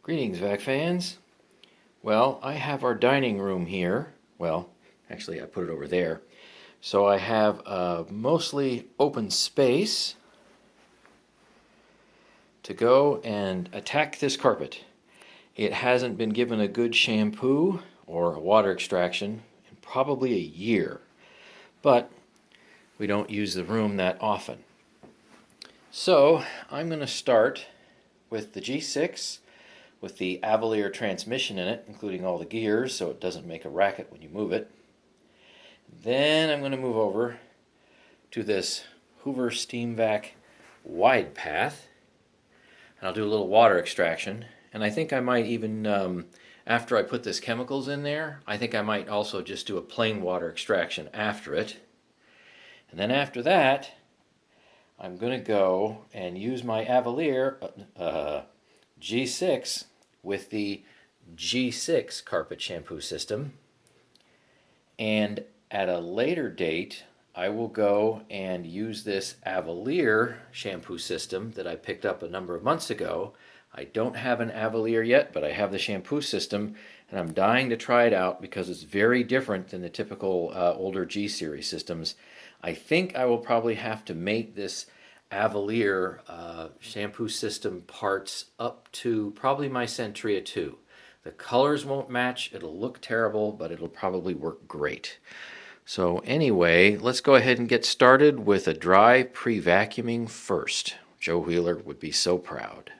Greetings, Vac fans. Well, I have our dining room here. Well, actually I put it over there. So I have a mostly open space to go and attack this carpet. It hasn't been given a good shampoo or a water extraction in probably a year, but we don't use the room that often. So I'm going to start with the G6 with the Avalier transmission in it, including all the gears so it doesn't make a racket when you move it. Then I'm going to move over to this Hoover SteamVac Widepath, and I'll do a little water extraction. And I think I might even, after I put this chemicals in there, I think I might also just do a plain water extraction after it. And then after that, I'm going to go and use my Avalier G6 with the G6 carpet shampoo system. And at a later date, I will go and use this Avalier shampoo system that I picked up a number of months ago. I don't have an Avalier yet, but I have the shampoo system, and I'm dying to try it out because it's very different than the typical older G-series systems. I think I will probably have to mate this Avalier shampoo system parts up to probably my Centria 2. The colors won't match, it'll look terrible, but it'll probably work great. So anyway, let's go ahead and get started with a dry pre-vacuuming first. Joe Wheeler would be so proud.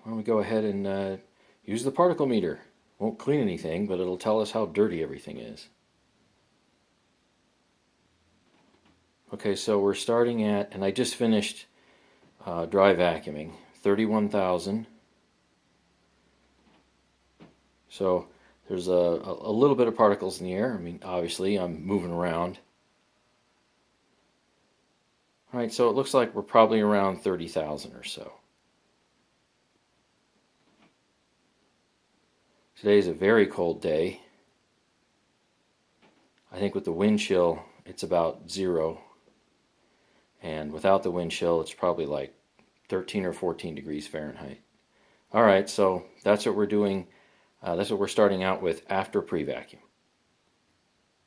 Why don't we go ahead and use the particle meter. Won't clean anything, but it'll tell us how dirty everything is. Okay, so we're starting at, and I just finished dry vacuuming, 31,000. So there's a little bit of particles in the air. I mean, obviously I'm moving around. All right, so it looks like we're probably around 30,000 or so. Today's a very cold day. I think with the wind chill, it's about 0. And without the wind chill, it's probably like 13 or 14 degrees Fahrenheit. All right, so that's what we're doing. That's what we're starting out with after pre-vacuum.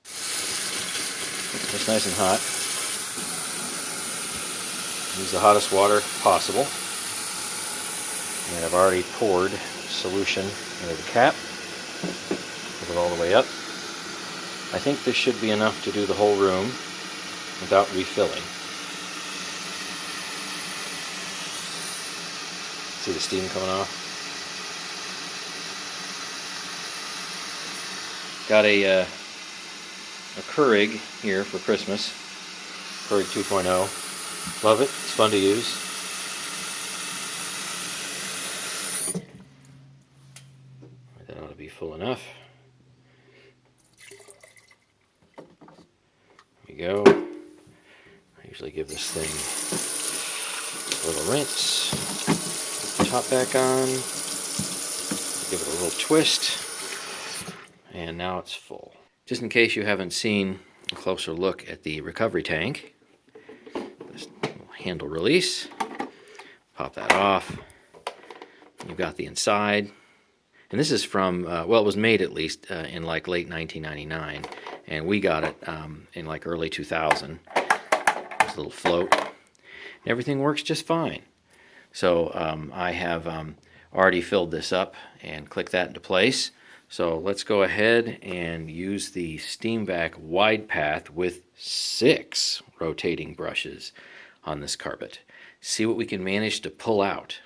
It's nice and hot. Use the hottest water possible. And I've already poured solution into the cap. Put it all the way up. I think this should be enough to do the whole room without refilling. See the steam coming off? Got a Keurig here for Christmas. Keurig 2.0. Love it. It's fun to use. That ought to be full enough. There we go. I usually give this thing a little rinse. Top back on. Give it a little twist, and now it's full. Just in case you haven't seen a closer look at the recovery tank, this little handle release, pop that off. You've got the inside, and this is from, well, it was made at least in like late 1999, and we got it in like early 2000. This little float. Everything works just fine. So I have already filled this up and click that into place. So let's go ahead and use the SteamVac Widepath with 6 rotating brushes on this carpet. See what we can manage to pull out.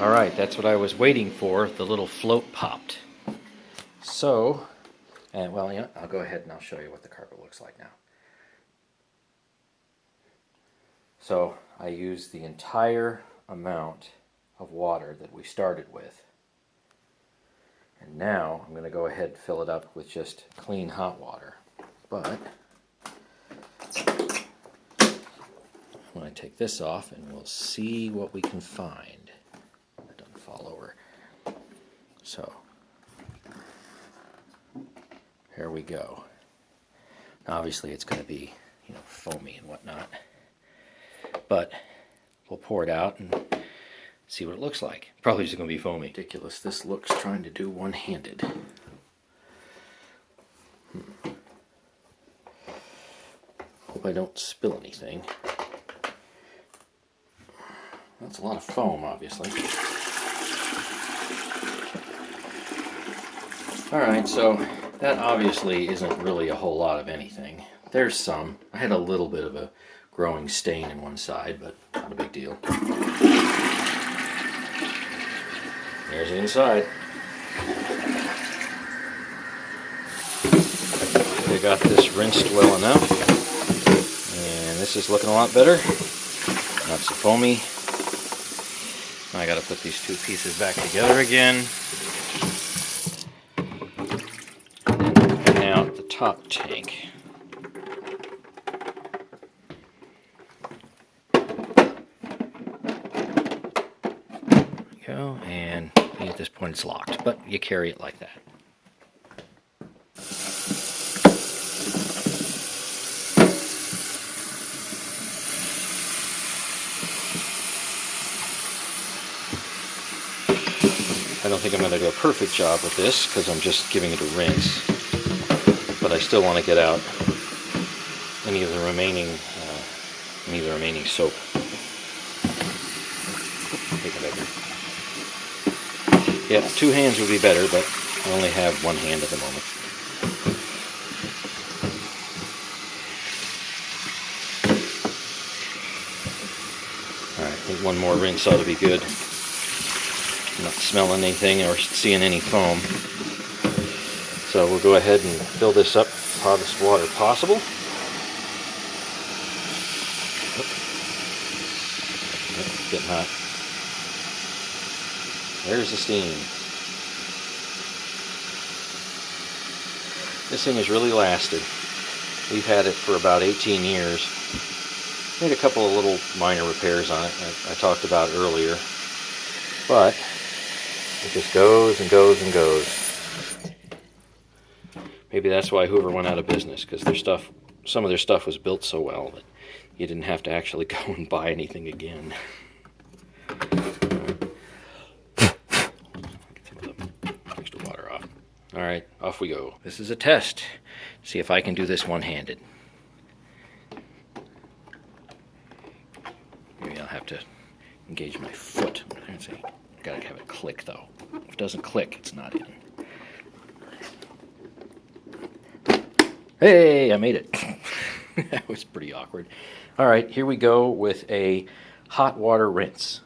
Alright, that's what I was waiting for. The little float popped. So, and well, you know, I'll go ahead and I'll show you what the carpet looks like now. So, I used the entire amount of water that we started with. And now, I'm going to go ahead and fill it up with just clean hot water. But, I'm going to take this off and we'll see what we can find. That doesn't fall over. So, here we go. Now, obviously it's going to be, you know, foamy and whatnot. But we'll pour it out and see what it looks like. Probably just going to be foamy. Ridiculous this looks trying to do one-handed. Hope I don't spill anything. That's a lot of foam, obviously. Alright, so that obviously isn't really a whole lot of anything. There's some. I had a little bit of a growing stain in one side, but not a big deal. There's the inside. We got this rinsed well enough, and this is looking a lot better. Not so foamy. I gotta put these two pieces back together again. And clean out the top tank. Go, and at this point it's locked, but you carry it like that. I don't think I'm going to do a perfect job with this because I'm just giving it a rinse, but I still want to get out any of the remaining soap. Yeah, two hands would be better, but I only have one hand at the moment. Alright, I think one more rinse ought to be good. I'm not smelling anything or seeing any foam. So we'll go ahead and fill this up with hottest water possible. It's getting hot. There's the steam. This thing has really lasted. We've had it for about 18 years. Made a couple of little minor repairs on it I talked about earlier. But it just goes and goes and goes. Maybe that's why Hoover went out of business, because some of their stuff was built so well that you didn't have to actually go and buy anything again. Extra water off. Alright, off we go. This is a test. See if I can do this one-handed. Maybe I'll have to engage my foot. Let's see. Gotta have it click though. If it doesn't click, it's not in. Hey, I made it. That was pretty awkward. Alright, here we go with a hot water rinse.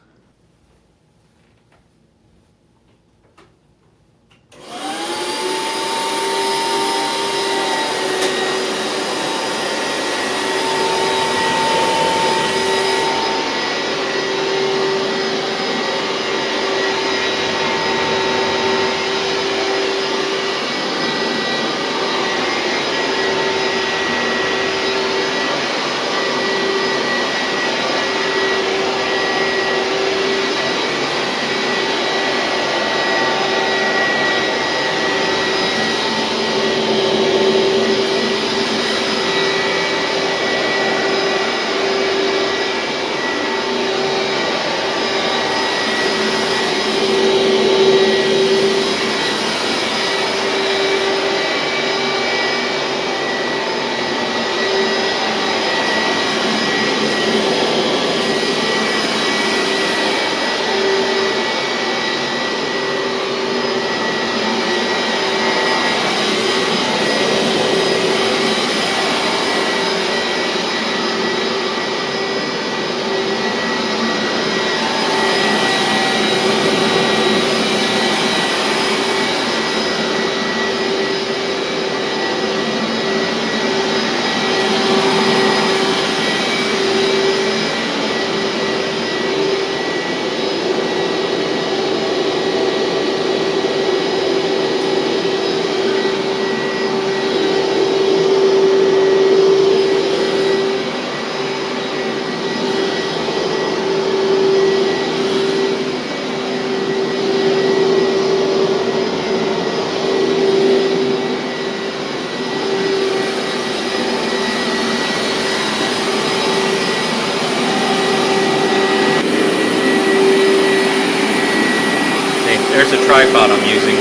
There's a tripod I'm using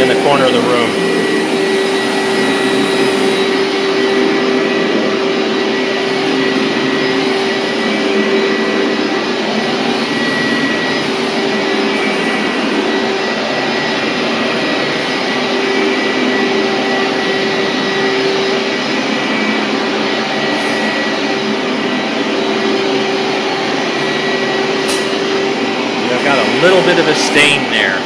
in the corner of the room. I've got a little bit of a stain there.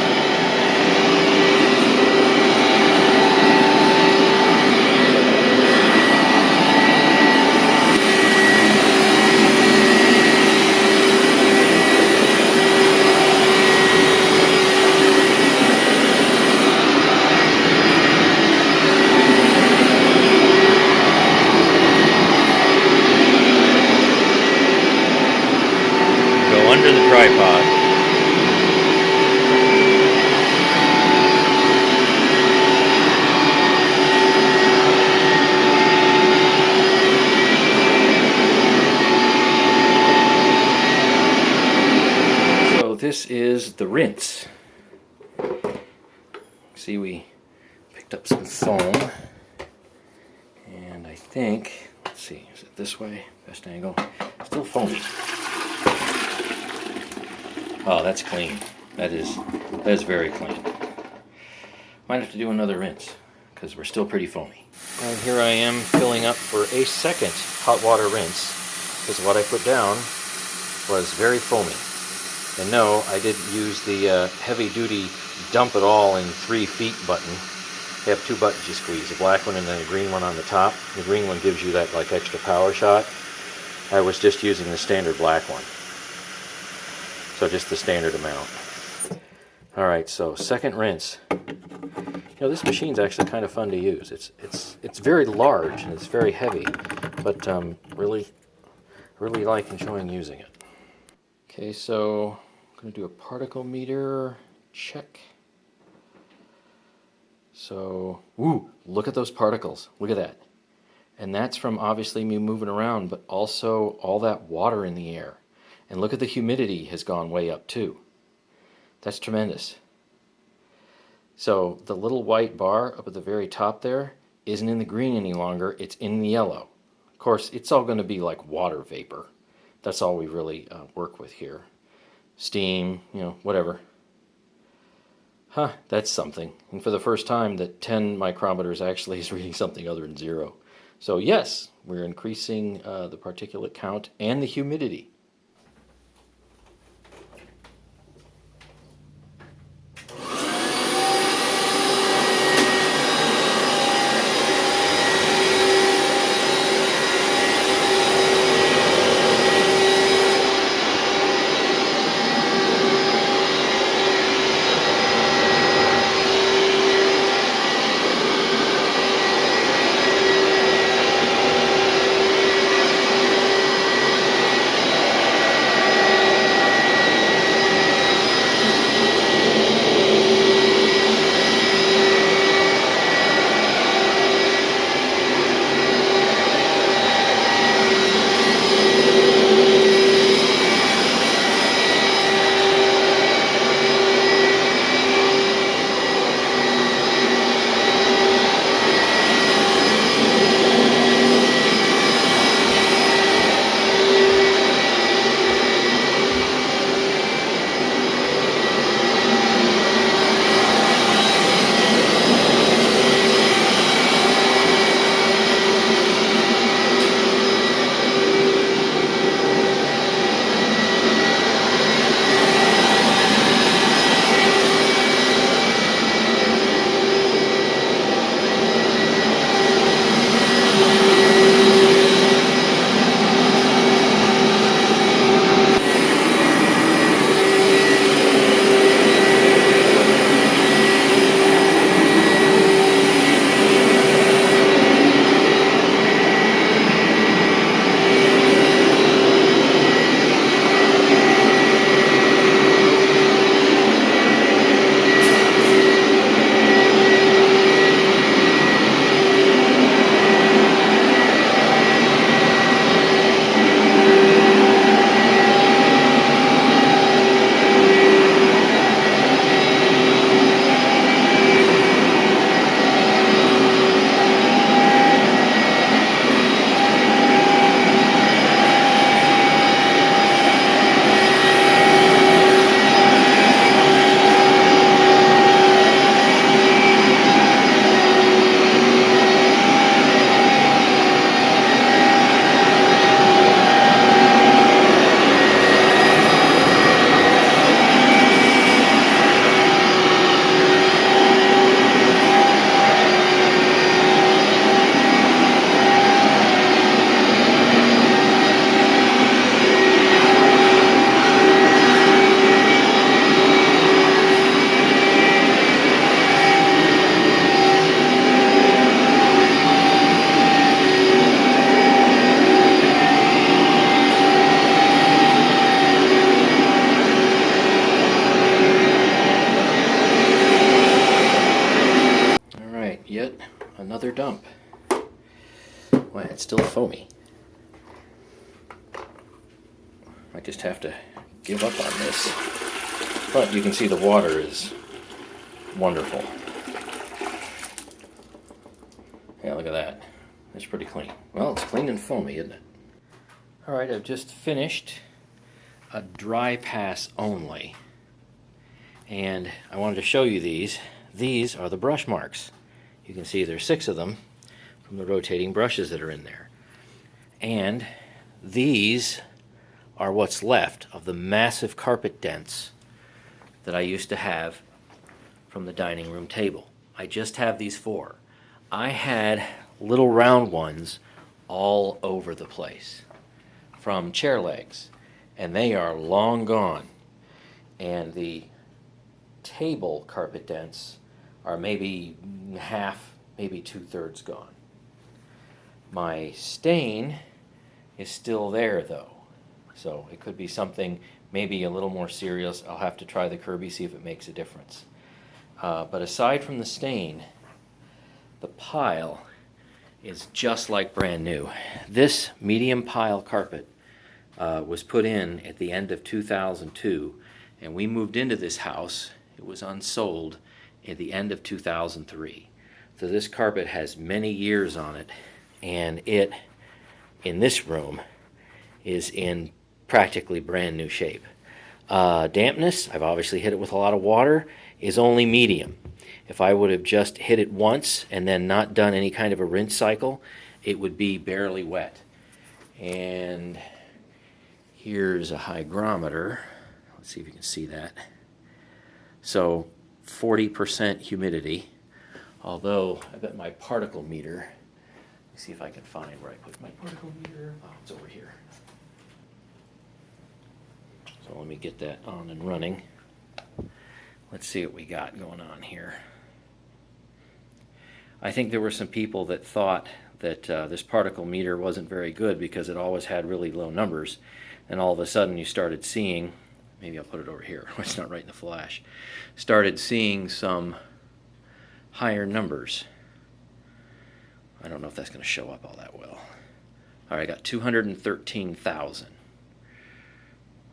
under the tripod. So this is the rinse. See, we picked up some foam, and I think, let's see, is it this way? Best angle. Still foamy. Oh, that's clean. That is very clean. Might have to do another rinse because we're still pretty foamy. And here I am filling up for a second hot water rinse because what I put down was very foamy. And no, I didn't use the heavy-duty dump it all in 3 feet button. They have 2 buttons you squeeze, a black one and then a green one on the top. The green one gives you that like extra power shot. I was just using the standard black one. So just the standard amount. Alright, so second rinse. You know, this machine's actually kind of fun to use. It's very large and it's very heavy, but really like enjoying using it. Okay, so I'm going to do a particle meter check. So, ooh, look at those particles. Look at that. And that's from obviously me moving around, but also all that water in the air. And look at the humidity has gone way up too. That's tremendous. So the little white bar up at the very top there isn't in the green any longer, it's in the yellow. Of course, it's all going to be like water vapor. That's all we really work with here. Steam, you know, whatever. Huh, that's something. And for the first time, that 10 micrometers actually is reading something other than 0. So yes, we're increasing the particulate count and the humidity. another dump. Well, it's still foamy. I just have to give up on this. But you can see the water is wonderful. Yeah, look at that. It's pretty clean. Well, it's clean and foamy, isn't it? All right, I've just finished a dry pass only. And I wanted to show you these. These are the brush marks. You can see there's 6 of them from the rotating brushes that are in there. And these are what's left of the massive carpet dents that I used to have from the dining room table. I just have these 4. I had little round ones all over the place from chair legs, and they are long gone. And the table carpet dents are maybe half, maybe 2/3 gone. My stain is still there though, so it could be something maybe a little more serious. I'll have to try the Kirby, see if it makes a difference. But aside from the stain, the pile is just like brand new. This medium pile carpet was put in at the end of 2002, and we moved into this house. It was unsold at the end of 2003. So this carpet has many years on it, and it, in this room, is in practically brand new shape. Dampness, I've obviously hit it with a lot of water, is only medium. If I would have just hit it once and then not done any kind of a rinse cycle, it would be barely wet. And here's a hygrometer. Let's see if you can see that. So 40% humidity, although I bet my particle meter, let me see if I can find where I put my particle meter. Oh, it's over here. So let me get that on and running. Let's see what we got going on here. I think there were some people that thought that this particle meter wasn't very good because it always had really low numbers, and all of a sudden you started seeing, maybe I'll put it over here, it's not right in the flash, started seeing some higher numbers. I don't know if that's going to show up all that well. All right, I got 213,000.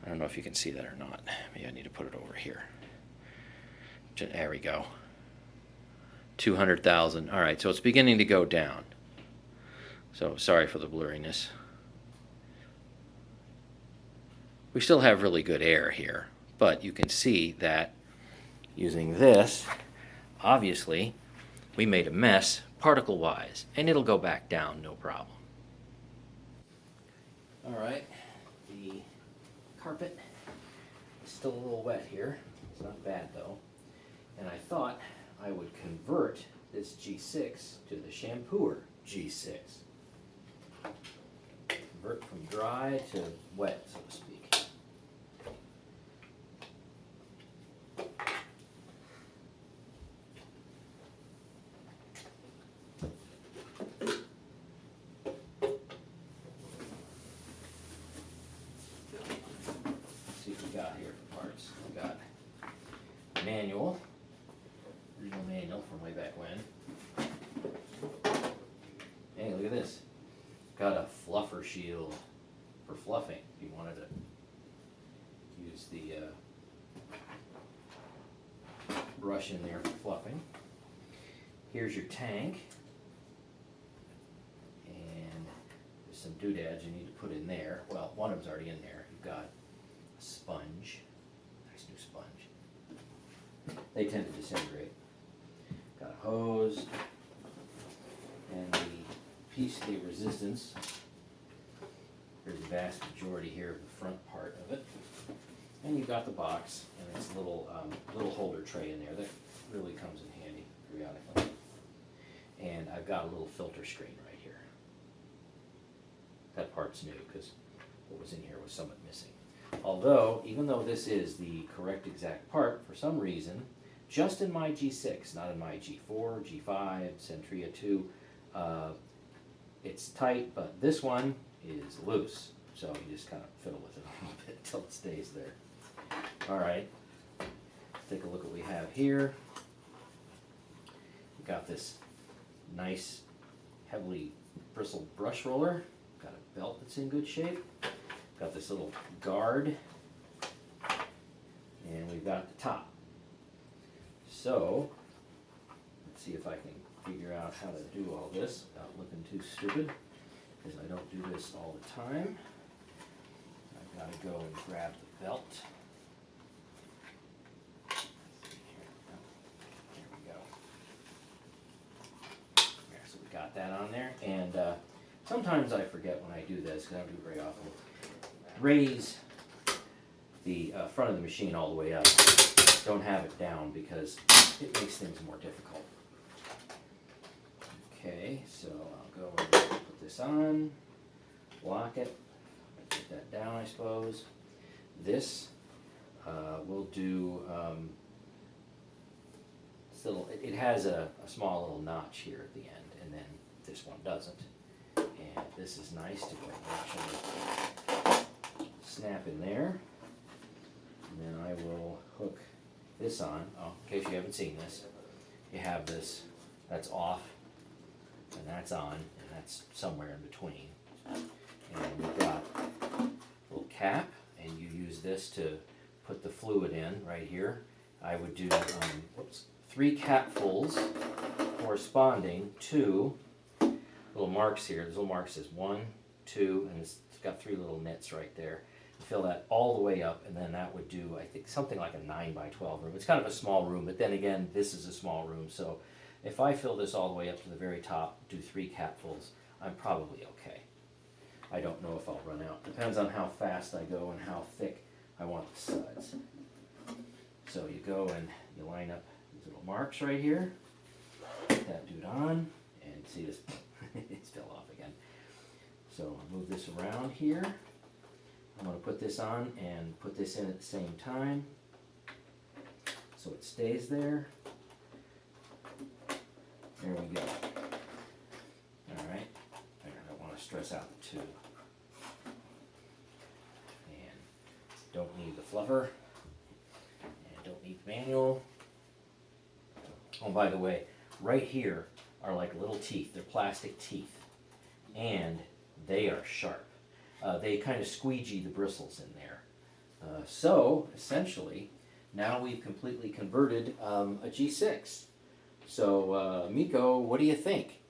I don't know if you can see that or not. Maybe I need to put it over here. There we go. 200,000. All right, so it's beginning to go down. So sorry for the blurriness. We still have really good air here, but you can see that using this, obviously, we made a mess particle-wise, and it'll go back down, no problem. All right, the carpet is still a little wet here. It's not bad though. And I thought I would convert this G6 to the Shampooer G6. Convert from dry to wet, so to speak. Let's see what we got here for parts. We got manual. Original manual from way back when. Hey, look at this. Got a fluffer shield for fluffing if you wanted to use the brush in there for fluffing. Here's your tank. And there's some doodads you need to put in there. Well, one of them's already in there. You've got a sponge. Nice new sponge. They tend to disintegrate. Got a hose, and the piece de resistance. There's the vast majority here of the front part of it. And you've got the box, and it's a little holder tray in there that really comes in handy periodically. And I've got a little filter screen right here. That part's new because what was in here was somewhat missing. Although, even though this is the correct exact part, for some reason, just in my G6, not in my G4, G5, Centria 2, it's tight, but this one is loose. So you just kind of fiddle with it a little bit until it stays there. All right, take a look at what we have here. We've got this nice, heavily bristled brush roller. Got a belt that's in good shape. Got this little guard. And we've got the top. So, let's see if I can figure out how to do all this without looking too stupid, because I don't do this all the time. I've got to go and grab the belt. There we go. There, so we got that on there, and sometimes I forget when I do this, because I don't do it very often. Raise the front of the machine all the way up. Don't have it down because it makes things more difficult. Okay, so I'll go and put this on, lock it, put that down I suppose. This will do, it has a small little notch here at the end, and then this one doesn't. And this is nice to go actually snap in there. And then I will hook this on. Oh, in case you haven't seen this, you have this, that's off, and that's on, and that's somewhere in between. And you've got a little cap, and you use this to put the fluid in right here. I would do 3 capfuls corresponding to little marks here. This little mark says 1, 2, and it's got 3 little nits right there. Fill that all the way up, and then that would do, I think, something like a 9 by 12 room. It's kind of a small room, but then again, this is a small room, so if I fill this all the way up to the very top, do 3 capfuls, I'm probably okay. I don't know if I'll run out. Depends on how fast I go and how thick I want the sides. So you go and you line up these little marks right here, put that dude on, and see this, it fell off again. So I'll move this around here. I'm going to put this on and put this in at the same time so it stays there. There we go. Alright, I don't want to stress out the tube. And don't need the fluffer, and don't need the manual. Oh, by the way, right here are like little teeth. They're plastic teeth, and they are sharp. They kind of squeegee the bristles in there. So, essentially, now we've completely converted a G6. So, Miko, what do you think?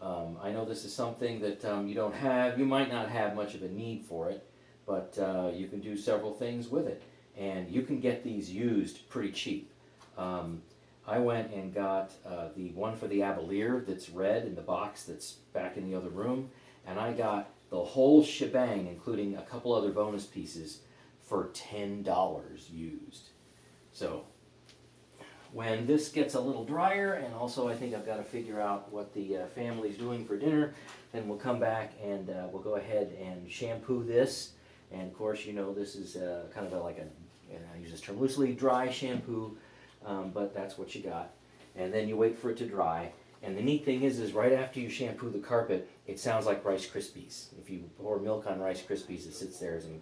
I know this is something that you might not have much of a need for it, but you can do several things with it. And you can get these used pretty cheap. I went and got the one for the Avalier that's red in the box that's back in the other room, and I got the whole shebang, including a couple other bonus pieces, for $10 used. So, when this gets a little drier, and also I think I've got to figure out what the family's doing for dinner, then we'll come back and we'll go ahead and shampoo this. And of course, you know, this is kind of like I use this term loosely, dry shampoo, but that's what you got. And then you wait for it to dry. And the neat thing is right after you shampoo the carpet, it sounds like Rice Krispies. If you pour milk on Rice Krispies, it sits there and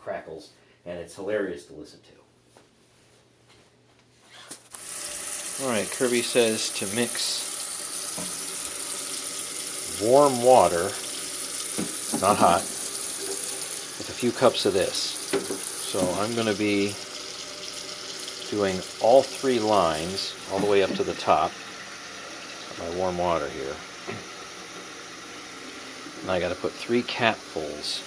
crackles, and it's hilarious to listen to. All right, Kirby says to mix warm water, not hot, with a few cups of this. So I'm going to be doing all 3 lines all the way up to the top. My warm water here. And I got to put 3 capfuls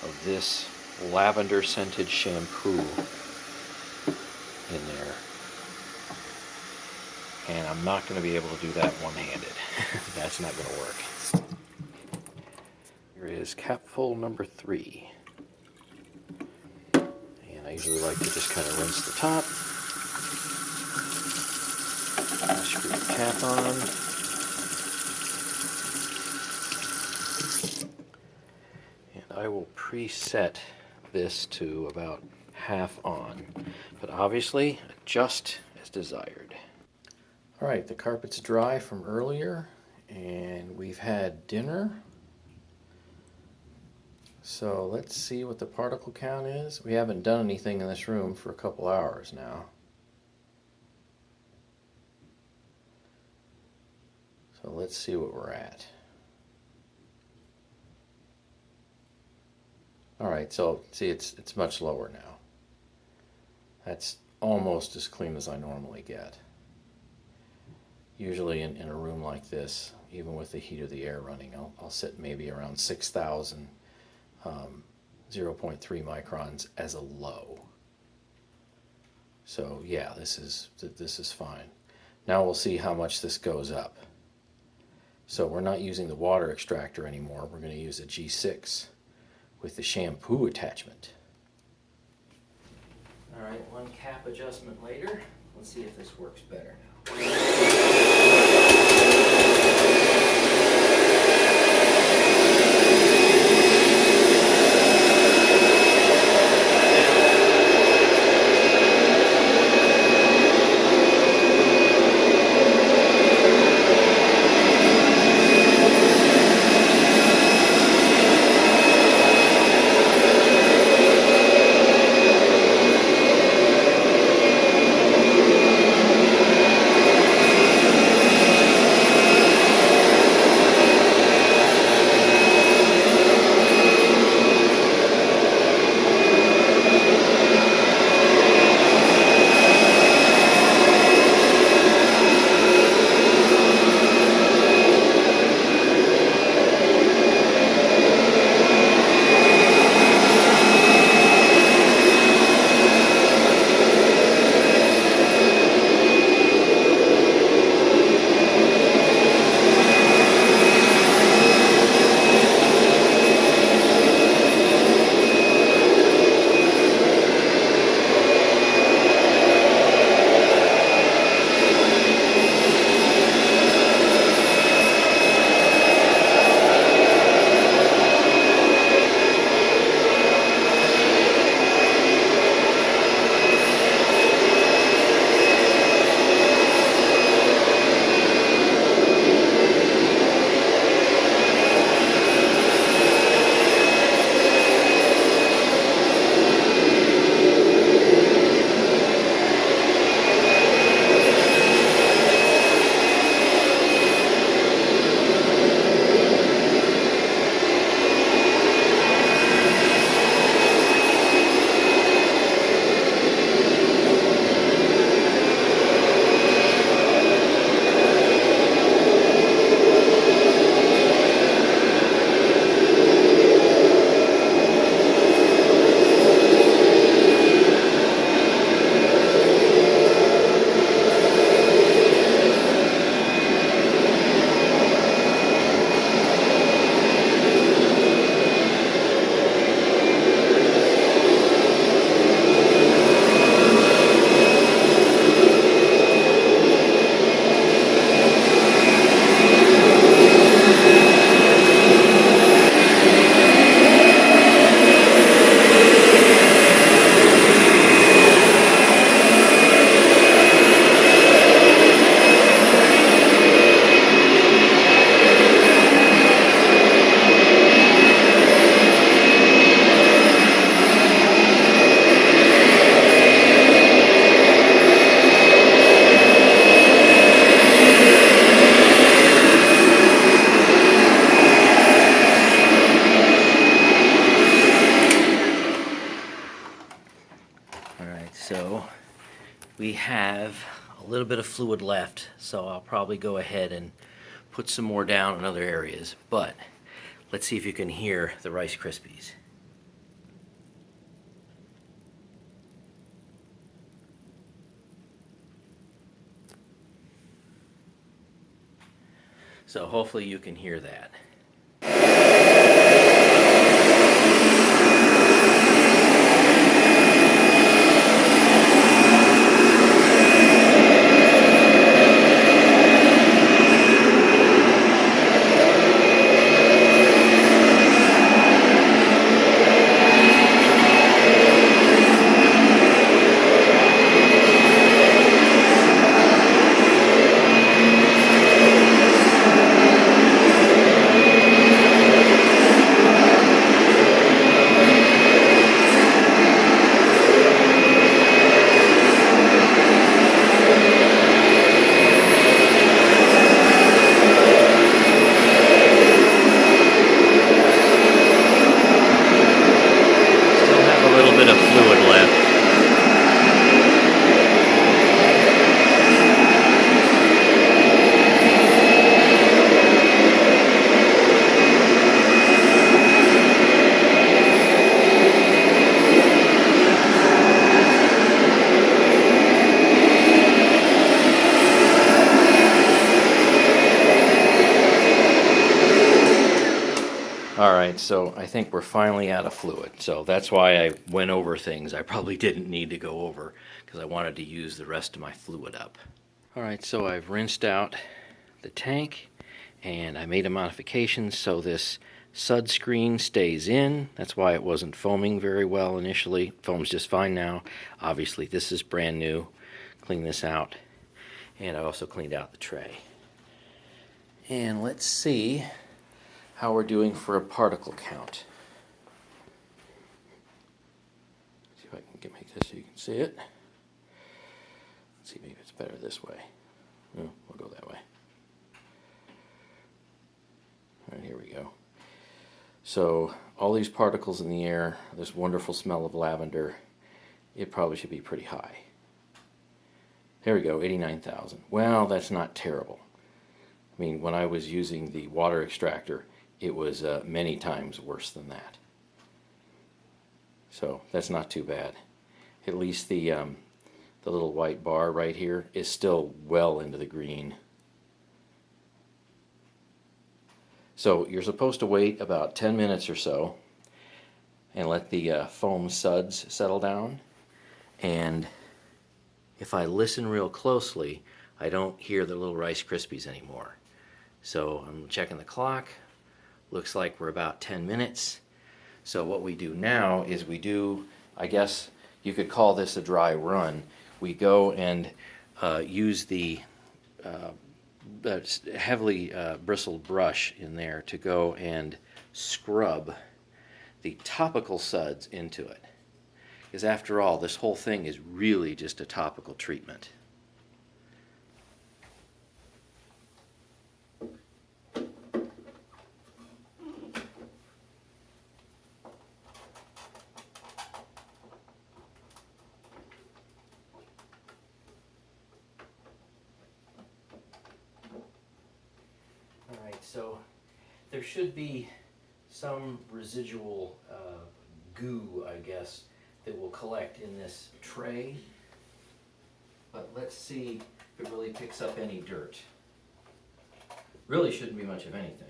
of this lavender scented shampoo in there. And I'm not going to be able to do that one-handed. That's not going to work. Here is capful number 3. And I usually like to just kind of rinse the top. Screw the cap on. And I will preset this to about half on, but obviously adjust as desired. Alright, the carpet's dry from earlier, and we've had dinner. So let's see what the particle count is. We haven't done anything in this room for a couple hours now. So let's see what we're at. Alright, so see it's much lower now. That's almost as clean as I normally get. Usually in a room like this, even with the heat of the air running, I'll sit maybe around 6,000, 0.3 microns as a low. So yeah, this is fine. Now we'll see how much this goes up. So we're not using the water extractor anymore. We're going to use a G6 with the shampoo attachment. All right, one cap adjustment later. Let's see if this works better now. We have a little bit of fluid left, so I'll probably go ahead and put some more down in other areas, but let's see if you can hear the Rice Krispies. So hopefully you can hear that. so I think we're finally out of fluid. So that's why I went over things I probably didn't need to go over, because I wanted to use the rest of my fluid up. All right, so I've rinsed out the tank, and I made a modification so this sud screen stays in. That's why it wasn't foaming very well initially. It foams just fine now. Obviously, this is brand new. Clean this out. And I also cleaned out the tray. And let's see how we're doing for a particle count. See if I can make this so you can see it. Let's see, maybe it's better this way. No, we'll go that way. All right, here we go. So all these particles in the air, this wonderful smell of lavender, it probably should be pretty high. There we go, 89,000. Well, that's not terrible. I mean, when I was using the water extractor, it was many times worse than that. So that's not too bad. At least the little white bar right here is still well into the green. So you're supposed to wait about 10 minutes or so and let the foam suds settle down. And if I listen real closely, I don't hear the little Rice Krispies anymore. So I'm checking the clock. Looks like we're about 10 minutes. So what we do now is we do, I guess you could call this a dry run. We go and use the heavily bristled brush in there to go and scrub the topical suds into it. Because after all, this whole thing is really just a topical treatment. So there should be some residual goo, I guess, that will collect in this tray. But let's see if it really picks up any dirt. Really shouldn't be much of anything.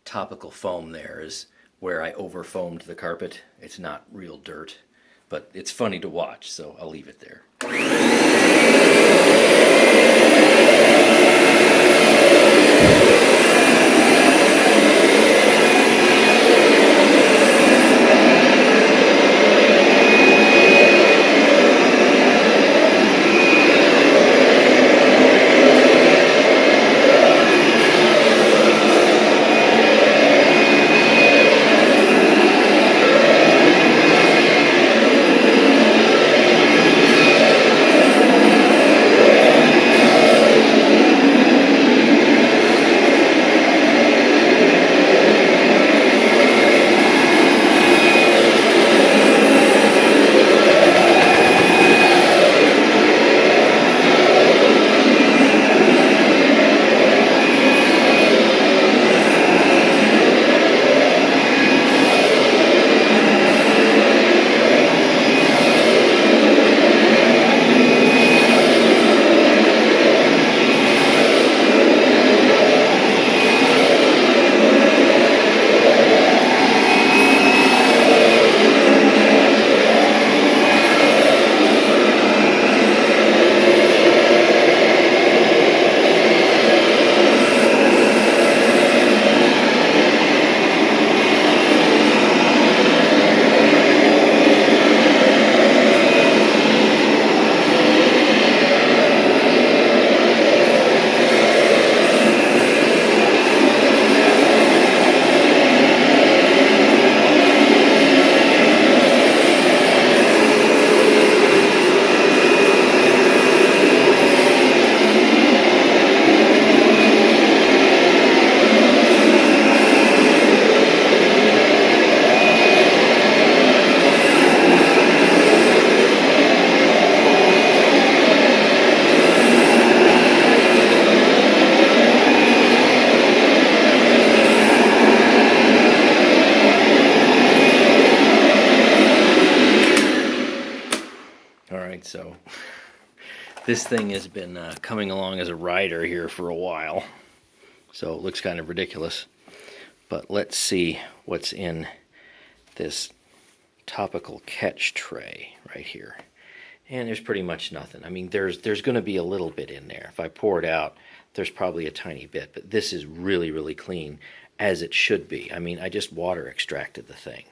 Topical foam there is where I over foamed the carpet. It's not real dirt, but it's funny to watch, so I'll leave it there. This thing has been coming along as a rider here for a while, so it looks kind of ridiculous. But let's see what's in this topical catch tray right here. And there's pretty much nothing. I mean, there's going to be a little bit in there. If I pour it out, there's probably a tiny bit, but this is really, really clean, as it should be. I mean, I just water extracted the thing.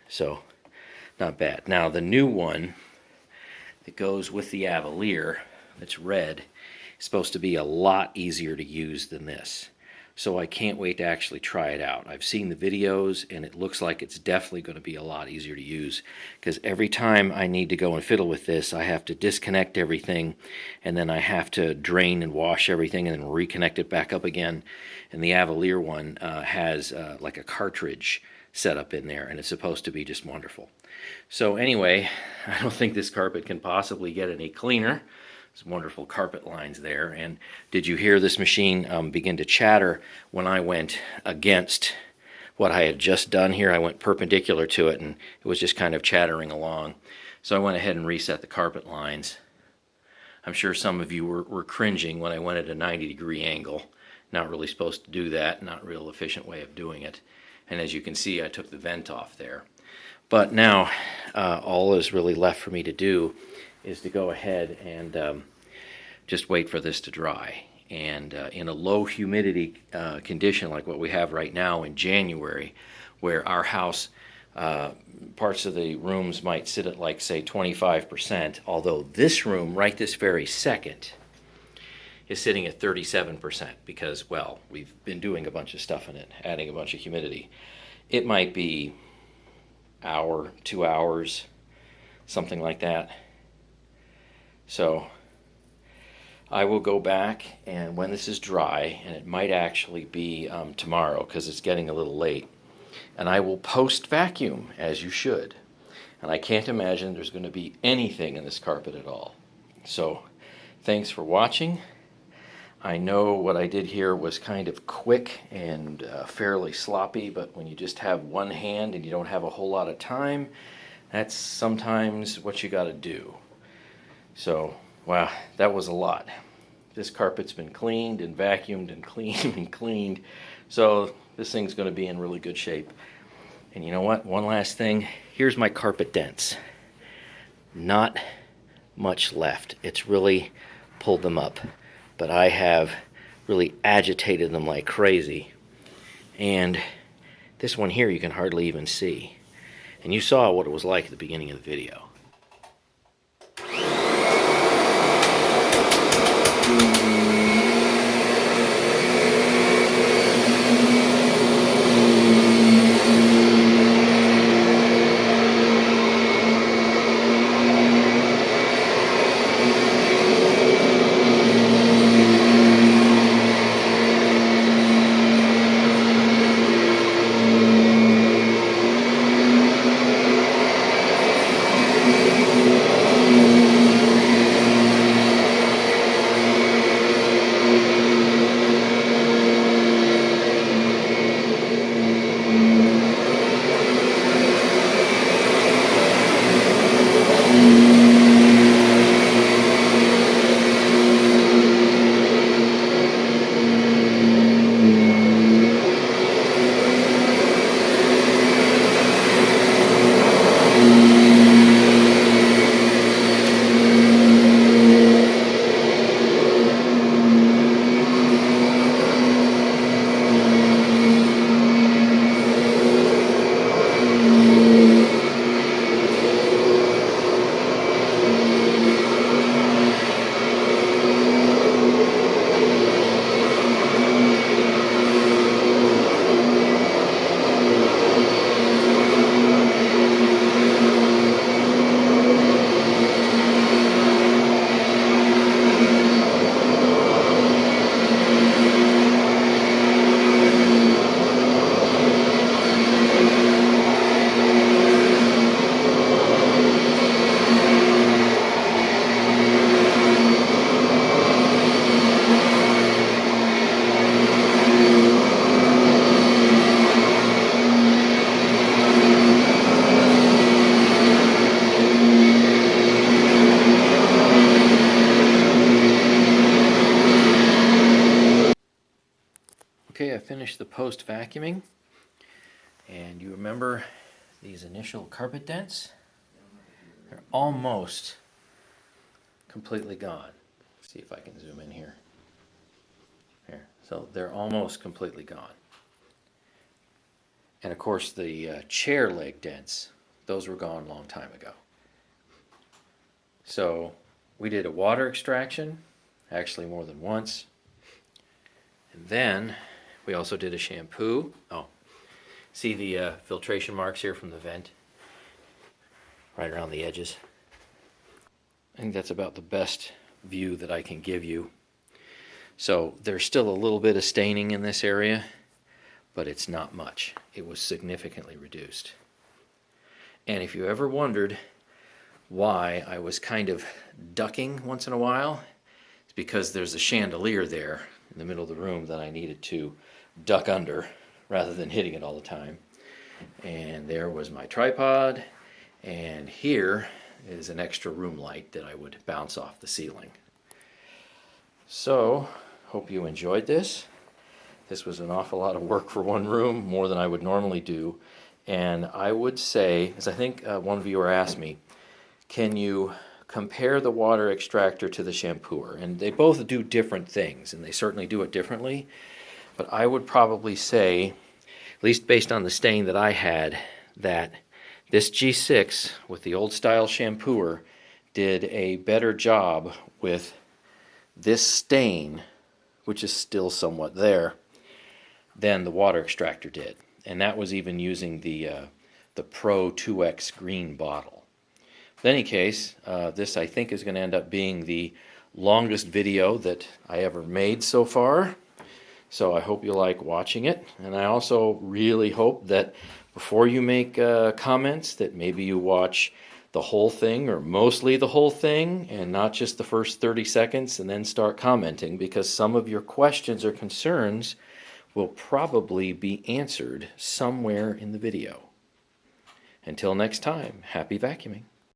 So, not bad. Now, the new one that goes with the Avalier, that's red, is supposed to be a lot easier to use than this. So I can't wait to actually try it out. I've seen the videos, and it looks like it's definitely going to be a lot easier to use, because every time I need to go and fiddle with this, I have to disconnect everything, and then I have to drain and wash everything and then reconnect it back up again. And the Avalier one has like a cartridge set up in there, and it's supposed to be just wonderful. So anyway, I don't think this carpet can possibly get any cleaner. Some wonderful carpet lines there. And did you hear this machine begin to chatter when I went against what I had just done here? I went perpendicular to it, and it was just kind of chattering along. So I went ahead and reset the carpet lines. I'm sure some of you were cringing when I went at a 90-degree angle. Not really supposed to do that, not a real efficient way of doing it. And as you can see, I took the vent off there. But now all is really left for me to do is to go ahead and just wait for this to dry. And in a low humidity condition like what we have right now in January, where our house, parts of the rooms might sit at like, say, 25%, although this room right this very second is sitting at 37% because, well, we've been doing a bunch of stuff in it, adding a bunch of humidity. It might be hour, 2 hours, something like that. So I will go back, and when this is dry, and it might actually be tomorrow because it's getting a little late, and I will post vacuum as you should. And I can't imagine there's going to be anything in this carpet at all. So thanks for watching. I know what I did here was kind of quick and fairly sloppy, but when you just have one hand and you don't have a whole lot of time, that's sometimes what you got to do. So, wow, that was a lot. This carpet's been cleaned and vacuumed and cleaned and cleaned, so this thing's going to be in really good shape. And you know what? One last thing. Here's my carpet dents. Not much left. It's really pulled them up, but I have really agitated them like crazy. And this one here you can hardly even see. And you saw what it was like at the beginning of the video. finished the post vacuuming, and you remember these initial carpet dents? They're almost completely gone. Let's see if I can zoom in here. Here, so they're almost completely gone. And of course the chair leg dents, those were gone a long time ago. So we did a water extraction, actually more than once. And then we also did a shampoo. Oh, see the filtration marks here from the vent? Right around the edges. I think that's about the best view that I can give you. So there's still a little bit of staining in this area, but it's not much. It was significantly reduced. And if you ever wondered why I was kind of ducking once in a while, it's because there's a chandelier there in the middle of the room that I needed to duck under rather than hitting it all the time. And there was my tripod, and here is an extra room light that I would bounce off the ceiling. So, hope you enjoyed this. This was an awful lot of work for one room, more than I would normally do. And I would say, as I think one viewer asked me, can you compare the water extractor to the shampooer? And they both do different things, and they certainly do it differently. But I would probably say, at least based on the stain that I had, that this G6 with the old style shampooer did a better job with this stain, which is still somewhat there, than the water extractor did. And that was even using the Pro 2X green bottle. In any case, this I think is going to end up being the longest video that I ever made so far. So I hope you like watching it. And I also really hope that before you make comments, that maybe you watch the whole thing or mostly the whole thing and not just the first 30 seconds and then start commenting, because some of your questions or concerns will probably be answered somewhere in the video. Until next time, happy vacuuming.